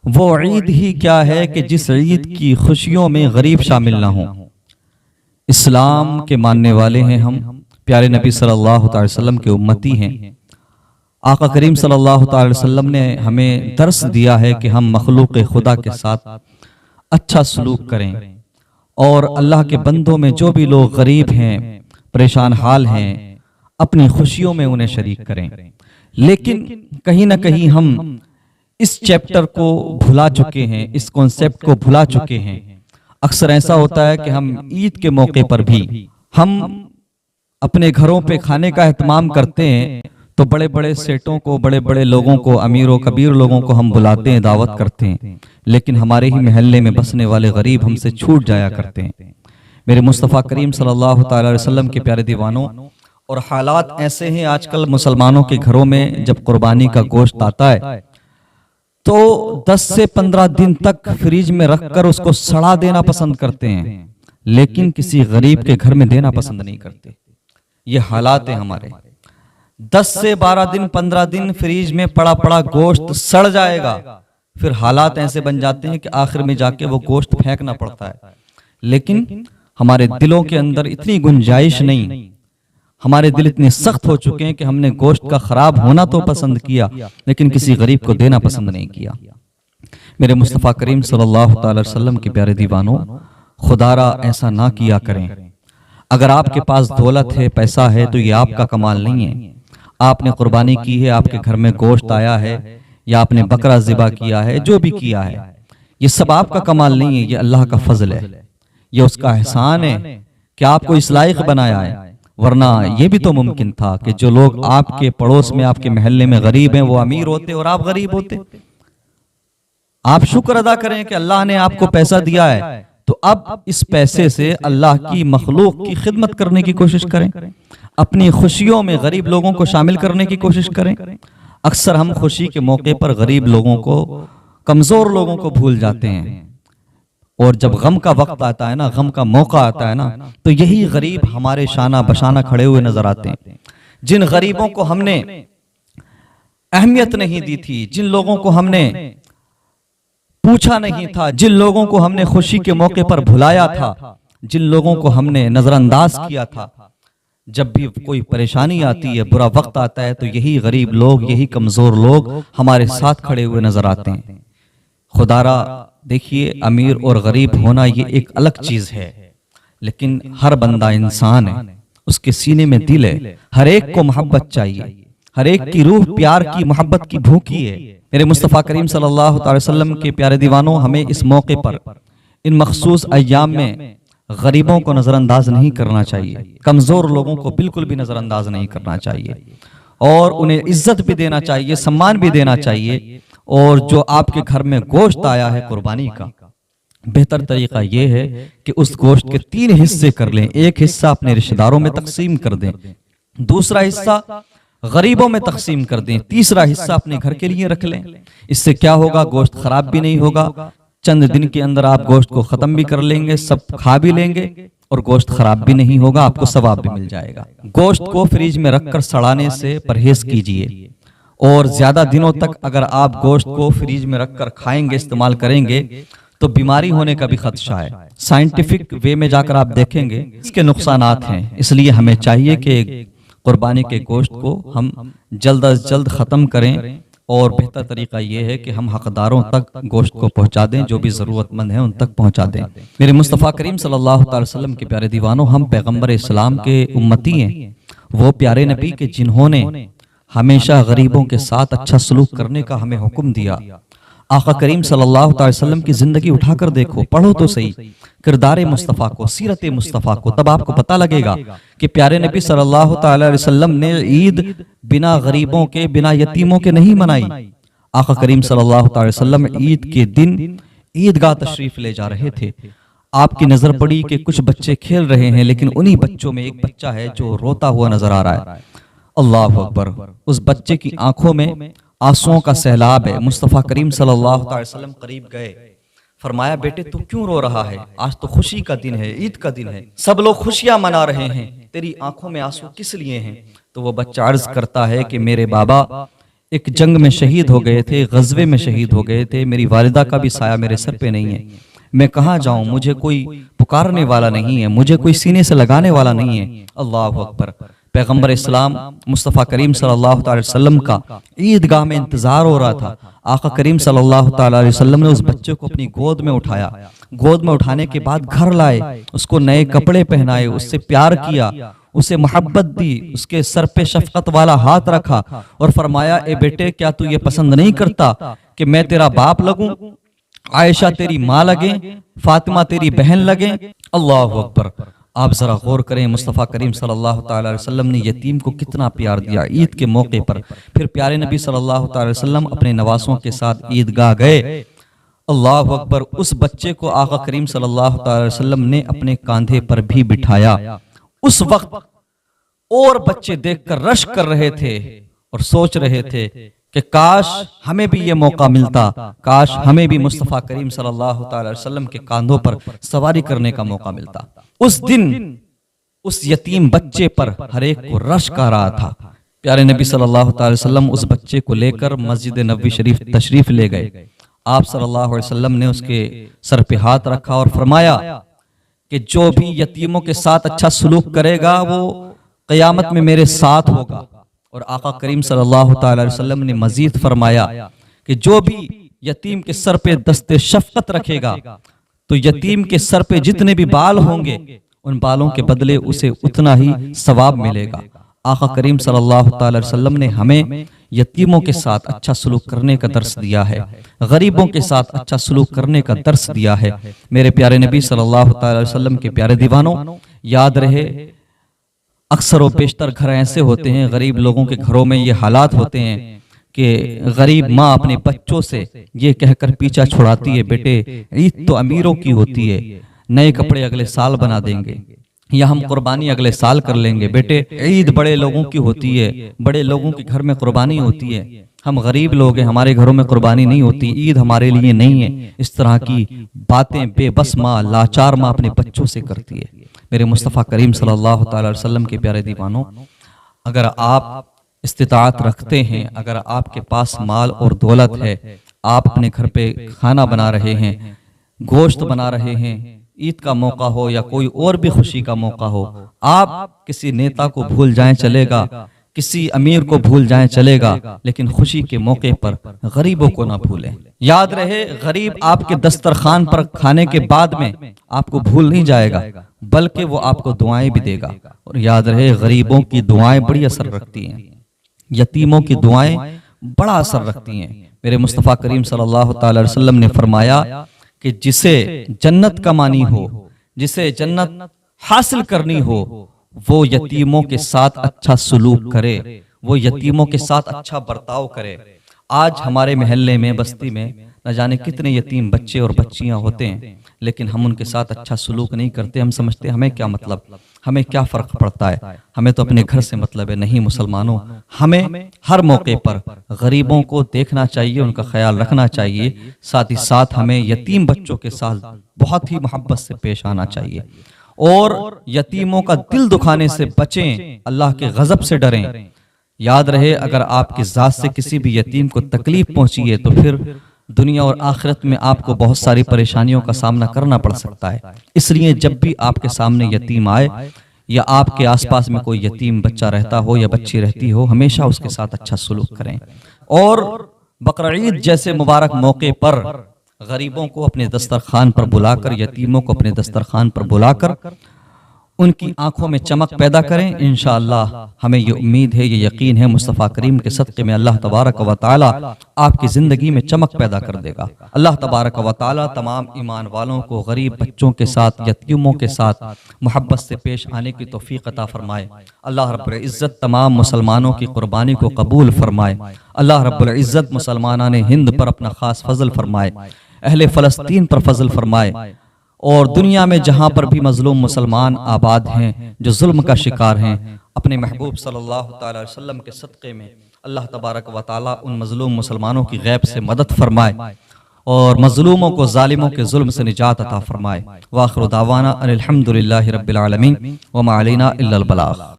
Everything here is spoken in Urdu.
وہ عید ہی کیا ہے کہ جس عید کی خوشیوں میں غریب شامل نہ ہوں۔ اسلام کے ماننے والے ہیں ہم، پیارے نبی صلی اللہ تعالی وسلم کے امتی ہیں۔ آقا کریم صلی اللہ تعالی وسلم نے ہمیں درس دیا ہے کہ ہم مخلوق خدا کے ساتھ اچھا سلوک کریں، اور اللہ کے بندوں میں جو بھی لوگ غریب ہیں، پریشان حال ہیں، اپنی خوشیوں میں انہیں شریک کریں۔ لیکن کہیں نہ کہیں ہم اس چیپٹر کو بھلا چکے ہیں، اس کانسیپٹ کو بھلا چکے ہیں۔ اکثر ایسا ہوتا ہے کہ ہم عید کے موقع پر بھی ہم اپنے گھروں پہ کھانے کا اہتمام کرتے ہیں، تو بڑے بڑے سیٹوں کو، بڑے بڑے لوگوں کو، امیر و کبیر لوگوں کو ہم بلاتے ہیں، دعوت کرتے ہیں، لیکن ہمارے ہی محلے میں بسنے والے غریب ہم سے چھوٹ جایا کرتے ہیں۔ میرے مصطفیٰ کریم صلی اللہ تعالی علیہ وسلم کے پیارے دیوانوں، اور حالات ایسے ہیں آج کل مسلمانوں کے گھروں میں جب قربانی کا گوشت آتا ہے تو 10 سے 15 دن تک فریج میں رکھ کر اس کو سڑا دینا پسند کرتے ہیں، لیکن کسی غریب کے گھر میں دینا پسند نہیں کرتے۔ یہ حالات ہیں ہمارے۔ 10 سے 12 دن 15 دن فریج میں پڑا پڑا گوشت سڑ جائے گا، پھر حالات ایسے بن جاتے ہیں کہ آخر میں جا کے وہ گوشت پھینکنا پڑتا ہے۔ لیکن ہمارے دلوں کے اندر اتنی گنجائش نہیں، ہمارے دل اتنے سخت ہو چکے ہیں کہ ہم نے گوشت کا خراب ہونا تو پسند کیا، لیکن کسی غریب کو دینا پسند نہیں کیا۔ میرے مصطفیٰ کریم صلی اللہ تعالی وسلم کے پیارے دیوانوں، خدا را ایسا نہ کیا کریں۔ اگر آپ کے پاس دولت ہے، پیسہ ہے، تو یہ آپ کا کمال نہیں ہے۔ آپ نے قربانی کی ہے، آپ کے گھر میں گوشت آیا ہے، یا آپ نے بکرا ذبح کیا ہے، جو بھی کیا ہے، یہ سب آپ کا کمال نہیں ہے، یہ اللہ کا فضل ہے، یہ اس کا احسان ہے کہ آپ کو اس لائق بنایا ہے۔ ورنہ یہ بھی تو ممکن تھا کہ جو لوگ آپ کے پڑوس میں، آپ کے محلے میں غریب ہیں، وہ امیر ہوتے اور آپ غریب ہوتے۔ آپ شکر ادا کریں کہ اللہ نے آپ کو پیسہ دیا ہے، تو اب اس پیسے سے اللہ کی مخلوق کی خدمت کرنے کی کوشش کریں، اپنی خوشیوں میں غریب لوگوں کو شامل کرنے کی کوشش کریں۔ اکثر ہم خوشی کے موقع پر غریب لوگوں کو، کمزور لوگوں کو بھول جاتے ہیں، اور جب غم کا وقت آتا ہے نا، غم کا موقع آتا ہے نا، تو یہی غریب ہمارے شانہ بشانہ کھڑے ہوئے نظر آتے ہیں۔ جن غریبوں کو ہم نے اہمیت نہیں دی تھی، جن لوگوں کو ہم نے پوچھا نہیں تھا، جن لوگوں کو ہم نے خوشی کے موقع پر بھلایا تھا، جن لوگوں کو ہم نے نظر انداز کیا تھا، جب بھی کوئی پریشانی آتی ہے، برا وقت آتا ہے، تو یہی غریب لوگ، یہی کمزور لوگ ہمارے ساتھ کھڑے ہوئے نظر آتے ہیں۔ خدا را دیکھیے، امیر اور غریب ہونا یہ ایک الگ چیز ہے، لیکن ہر بندہ انسان ہے، اس کے سینے میں دل ہے، ہر ایک کو محبت چاہیے، ہر ایک کی روح پیار کی، محبت کی بھوکی ہے۔ میرے مصطفیٰ کریم صلی اللہ تعالی وسلم کے پیارے دیوانوں، ہمیں اس موقع پر، ان مخصوص ایام میں غریبوں کو نظر انداز نہیں کرنا چاہیے، کمزور لوگوں کو بالکل بھی نظر انداز نہیں کرنا چاہیے، اور انہیں عزت بھی دینا چاہیے، سمان بھی دینا چاہیے۔ اور جو آپ کے گھر میں گوشت آیا ہے قربانی کا، بہتر طریقہ یہ ہے کہ اس گوشت کے 3 حصے کر لیں۔ ایک حصہ اپنے رشتہ داروں میں تقسیم کر دیں، دوسرا حصہ غریبوں میں تقسیم کر دیں، تیسرا حصہ اپنے گھر کے لیے رکھ لیں۔ اس سے کیا ہوگا؟ گوشت خراب بھی نہیں ہوگا، چند دن کے اندر آپ گوشت کو ختم بھی کر لیں گے، سب کھا بھی لیں گے، اور گوشت خراب بھی نہیں ہوگا، آپ کو ثواب بھی مل جائے گا۔ گوشت کو فریج میں رکھ کر سڑانے سے پرہیز کیجئے، اور زیادہ دنوں تک اگر آپ گوشت کو فریج میں رکھ کر کھائیں گے، استعمال کریں گے، تو بیماری ہونے کا بھی خدشہ ہے۔ سائنٹیفک وے میں جا کر آپ دیکھیں گے اس کے نقصانات ہیں۔ اس لیے ہمیں چاہیے کہ قربانی کے گوشت کو ہم جلد از جلد ختم کریں، اور بہتر طریقہ یہ ہے کہ ہم حقداروں تک گوشت کو پہنچا دیں، جو بھی ضرورت مند ہیں ان تک پہنچا دیں۔ میرے مصطفیٰ کریم صلی اللہ تعالی وسلم کے پیارے دیوانوں، ہم پیغمبر اسلام کے امتی ہیں، وہ پیارے نبی کے جنہوں نے ہمیشہ غریبوں کے ساتھ اچھا سلوک کرنے کا ہمیں حکم دیا۔ آقا کریم صلی اللہ تعالی وسلم کی زندگی اٹھا کر دیکھو، پڑھو تو صحیح کردار مصطفیٰ کو، سیرت مصطفیٰ کو، تب آپ کو پتہ لگے گا کہ پیارے نبی صلی اللہ تعالی علیہ وسلم نے عید بنا غریبوں کے، بنا یتیموں کے نہیں منائی۔ آقا کریم صلی اللہ تعالی وسلم عید کے دن عیدگاہ تشریف لے جا رہے تھے، آپ کی نظر پڑی کہ کچھ بچے کھیل رہے ہیں، لیکن انہی بچوں میں ایک بچہ ہے جو روتا ہوا نظر آ رہا ہے۔ اللہ اکبر! اس بچے کی آنکھوں میں آنسوؤں کا سیلاب ہے۔ مصطفیٰ کریم صلی اللہ تعالی وسلم قریب گئے، فرمایا بیٹے تو کیوں رو رہا ہے؟ آج تو خوشی کا دن ہے، عید کا دن ہے، سب لوگ خوشیاں منا رہے ہیں، تیری آنکھوں میں آنسو کس لیے ہیں؟ تو وہ بچہ عرض کرتا ہے کہ میرے بابا، ایک جنگ میں شہید ہو گئے تھے، غزوے میں شہید ہو گئے تھے، میری والدہ کا بھی سایہ میرے سر پہ نہیں ہے، میں کہاں جاؤں، مجھے کوئی پکارنے والا نہیں ہے، مجھے کوئی سینے سے لگانے والا نہیں ہے۔ اللہ اکبر۔ پیغمبر اسلام مصطفیٰ کریم صلی اللہ تعالی وسلم کا عیدگاہ میں انتظار ہو رہا تھا۔ آقا کریم صلی اللہ تعالی علیہ وسلم نے اس بچے کو اپنی گود میں اٹھایا، گود میں اٹھانے کے بعد گھر لائے، اس کو نئے کپڑے پہنائے، اس سے پیار کیا، اسے محبت دی، اس کے سر پہ شفقت والا ہاتھ رکھا اور فرمایا اے بیٹے کیا تو یہ پسند نہیں کرتا کہ میں تیرا باپ لگوں، عائشہ تیری ماں لگیں، فاطمہ تیری بہن لگیں۔ اللہ اکبر۔ آپ ذرا غور کریں مصطفیٰ کریم صلی اللہ تعالی علیہ وسلم نے یتیم کو کتنا پیار دیا عید کے موقع پر۔ پھر پیارے نبی صلی اللہ تعالی وسلم اپنے نواسوں کے ساتھ عیدگاہ گئے۔ اللہ اکبر۔ اس بچے کو آقا کریم صلی اللہ تعالی وسلم نے اپنے کاندھے پر بھی بٹھایا۔ اس وقت اور بچے دیکھ کر رشک کر رہے تھے اور سوچ رہے تھے کہ کاش ہمیں بھی یہ موقع ملتا، کاش ہمیں بھی مصطفیٰ کریم صلی اللہ تعالی وسلم کے کاندھوں پر سواری کرنے کا موقع ملتا۔ اس دن اس یتیم بچے پر ہر ایک کو رشک آ رہا تھا۔ پیارے نبی صلی اللہ تعالی وسلم اس بچے کو لے کر مسجد نبوی شریف تشریف لے گئے۔ آپ صلی اللہ علیہ وسلم نے اس کے سر پہ ہاتھ رکھا اور فرمایا کہ جو بھی یتیموں کے ساتھ اچھا سلوک کرے گا وہ قیامت میں میرے ساتھ ہوگا۔ اور آقا کریم صلی اللہ تعالی وسلم نے مزید فرمایا کہ جو بھی یتیم کے سر پہ دست شفقت رکھے گا تو یتیم کے سر پہ جتنے بھی بال ہوں گے ان بالوں کے بدلے اسے اتنا ہی ثواب ملے گا۔ آقا کریم صلی اللہ تعالی وسلم نے ہمیں یتیموں کے ساتھ اچھا سلوک کرنے کا درس دیا ہے، غریبوں کے ساتھ اچھا سلوک کرنے کا درس دیا ہے۔ میرے پیارے نبی صلی اللہ تعالی وسلم کے پیارے دیوانوں، یاد رہے اکثر و بیشتر گھر ایسے ہوتے ہیں، غریب لوگوں کے گھروں میں یہ حالات ہوتے ہیں کہ غریب ماں اپنے بچوں سے یہ کہہ کر پیچھا چھڑاتی ہے بیٹے عید تو امیروں کی ہوتی ہے، نئے کپڑے اگلے سال بنا دیں گے، یا ہم قربانی اگلے سال کر لیں گے، بیٹے عید بڑے لوگوں کی ہوتی ہے، بڑے لوگوں کے گھر میں قربانی ہوتی ہے، ہم غریب لوگ ہیں ہمارے گھروں میں قربانی نہیں ہوتی، عید ہمارے لیے نہیں ہے۔ اس طرح کی باتیں بے بس ماں، لاچار ماں اپنے بچوں سے کرتی ہے۔ میرے مصطفیٰ کریم صلی اللہ تعالی وسلم کے پیارے دیوانوں، اگر آپ استطاعت رکھتے ہیں، اگر آپ کے پاس مال اور دولت ہے، آپ اپنے گھر پہ کھانا بنا رہے ہیں، گوشت بنا رہے ہیں، عید کا موقع ہو یا کوئی اور بھی خوشی کا موقع ہو، آپ کسی نیتا کو بھول جائیں چلے گا، کسی امیر کو بھول جائیں چلے گا، لیکن خوشی کے موقع پر غریبوں کو نہ بھولیں۔ یاد رہے غریب آپ کے دسترخوان پر کھانے کے بعد میں آپ کو بھول نہیں جائے گا بلکہ وہ آپ کو دعائیں بھی دے گا۔ اور یاد رہے غریبوں کی دعائیں بڑی اثر رکھتی ہیں، یتیموں کی دعائیں بڑا اثر رکھتی ہیں۔ میرے مصطفیٰ کریم صلی اللہ تعالی وسلم نے فرمایا کہ جسے جنت کمانی ہو، جسے جنت حاصل کرنی ہو، وہ یتیموں کے ساتھ اچھا سلوک کرے، وہ یتیموں کے ساتھ اچھا برتاؤ کرے۔ آج ہمارے محلے میں، بستی میں نہ جانے کتنے یتیم بچے اور بچیاں ہوتے ہیں، لیکن ہم ان کے ساتھ اچھا سلوک نہیں کرتے۔ ہم سمجھتے ہمیں کیا مطلب، ہمیں کیا فرق پڑتا ہے، ہمیں تو اپنے گھر سے مطلب ہے۔ نہیں مسلمانوں، ہمیں ہر موقع پر غریبوں کو دیکھنا چاہیے، ان کا خیال رکھنا چاہیے، ساتھ ہی ساتھ ہمیں یتیم بچوں کے ساتھ بہت ہی محبت سے پیش آنا چاہیے، اور یتیموں کا دل دکھانے سے بچیں، اللہ کے غضب سے ڈریں۔ یاد رہے اگر آپ کی ذات سے کسی بھی یتیم کو تکلیف پہنچی ہے تو پھر دنیا اور آخرت میں آپ کو بہت ساری پریشانیوں کا سامنا کرنا پڑ سکتا ہے۔ اس لیے جب بھی آپ کے سامنے یتیم آئے یا آپ کے آس پاس میں کوئی یتیم بچہ رہتا ہو یا بچی رہتی ہو، ہمیشہ اس کے ساتھ اچھا سلوک کریں۔ اور بقرعید جیسے مبارک موقع پر غریبوں کو اپنے دسترخوان پر بلا کر، یتیموں کو اپنے دسترخوان پر بلا کر ان کی آنکھوں میں چمک پیدا کریں۔ انشاءاللہ ہمیں یہ امید ہے، یہ یقین ہے، مصطفیٰ کریم کے صدقے میں اللہ تبارک و تعالی آپ کی زندگی میں چمک پیدا کر دے گا۔ اللہ تبارک و تعالی تمام ایمان والوں کو غریب بچوں کے ساتھ، یتیموں کے ساتھ محبت سے پیش آنے کی توفیق عطا فرمائے۔ اللہ رب العزت تمام مسلمانوں کی قربانی کو قبول فرمائے۔ اللہ رب العزت مسلمانان ہند پر اپنا خاص فضل فرمائے، اہل فلسطین پر فضل فرمائے، اور دنیا میں جہاں پر بھی مظلوم مسلمان آباد ہیں، جو ظلم کا شکار ہیں، اپنے محبوب صلی اللہ تعالی وسلم کے صدقے میں اللہ تبارک و تعالی ان مظلوم مسلمانوں کی غیب سے مدد فرمائے اور مظلوموں کو ظالموں کے ظلم سے نجات عطا فرمائے۔ وآخر دعوانا ان الحمد للہ رب العالمین وما علینا الا البلاغ۔